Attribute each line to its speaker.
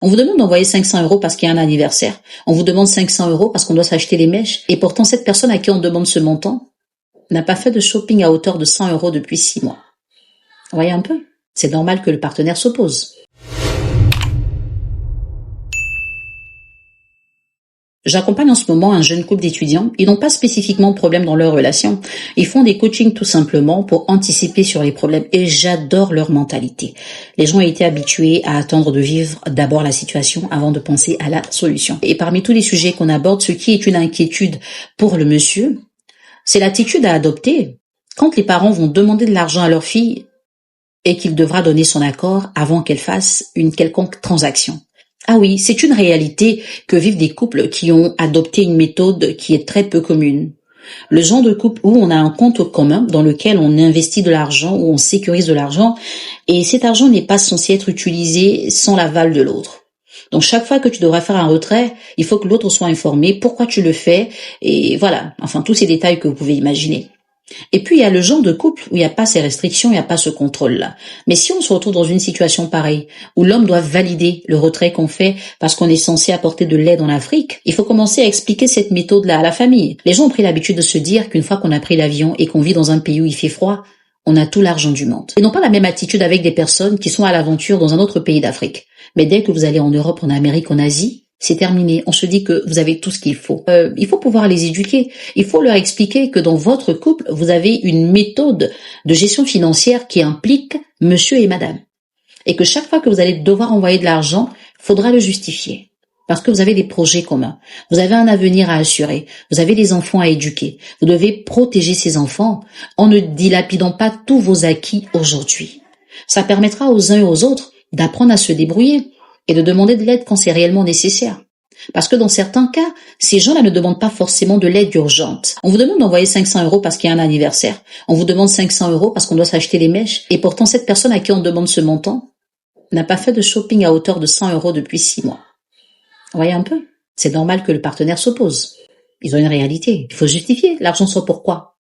Speaker 1: On vous demande d'envoyer 500 € parce qu'il y a un anniversaire. On vous demande 500 € parce qu'on doit s'acheter les mèches. Et pourtant, cette personne à qui on demande ce montant n'a pas fait de shopping à hauteur de 100 € depuis 6 mois. Vous voyez un peu? C'est normal que le partenaire s'oppose. J'accompagne en ce moment un jeune couple d'étudiants. Ils n'ont pas spécifiquement de problème dans leur relation. Ils font des coachings tout simplement pour anticiper sur les problèmes. Et j'adore leur mentalité. Les gens ont été habitués à attendre de vivre d'abord la situation avant de penser à la solution. Et parmi tous les sujets qu'on aborde, ce qui est une inquiétude pour le monsieur, c'est l'attitude à adopter quand les parents vont demander de l'argent à leur fille et qu'il devra donner son accord avant qu'elle fasse une quelconque transaction. Ah oui, c'est une réalité que vivent des couples qui ont adopté une méthode qui est très peu commune. Le genre de couple où on a un compte commun dans lequel on investit de l'argent, où on sécurise de l'argent, et cet argent n'est pas censé être utilisé sans l'aval de l'autre. Donc chaque fois que tu devras faire un retrait, il faut que l'autre soit informé pourquoi tu le fais, et voilà, enfin tous ces détails que vous pouvez imaginer. Et puis il y a le genre de couple où il n'y a pas ces restrictions, il n'y a pas ce contrôle-là. Mais si on se retrouve dans une situation pareille, où l'homme doit valider le retrait qu'on fait parce qu'on est censé apporter de l'aide en Afrique, il faut commencer à expliquer cette méthode-là à la famille. Les gens ont pris l'habitude de se dire qu'une fois qu'on a pris l'avion et qu'on vit dans un pays où il fait froid, on a tout l'argent du monde. Ils n'ont pas la même attitude avec des personnes qui sont à l'aventure dans un autre pays d'Afrique. Mais dès que vous allez en Europe, en Amérique, en Asie, c'est terminé. On se dit que vous avez tout ce qu'il faut. Il faut pouvoir les éduquer. Il faut leur expliquer que dans votre couple, vous avez une méthode de gestion financière qui implique monsieur et madame. Et que chaque fois que vous allez devoir envoyer de l'argent, il faudra le justifier. Parce que vous avez des projets communs. Vous avez un avenir à assurer. Vous avez des enfants à éduquer. Vous devez protéger ces enfants en ne dilapidant pas tous vos acquis aujourd'hui. Ça permettra aux uns et aux autres d'apprendre à se débrouiller et de demander de l'aide quand c'est réellement nécessaire. Parce que dans certains cas, ces gens-là ne demandent pas forcément de l'aide urgente. On vous demande d'envoyer 500 € parce qu'il y a un anniversaire. On vous demande 500 € parce qu'on doit s'acheter les mèches. Et pourtant, cette personne à qui on demande ce montant n'a pas fait de shopping à hauteur de 100 € depuis 6 mois. Vous voyez un peu? C'est normal que le partenaire s'oppose. Ils ont une réalité. Il faut justifier. L'argent sort pourquoi?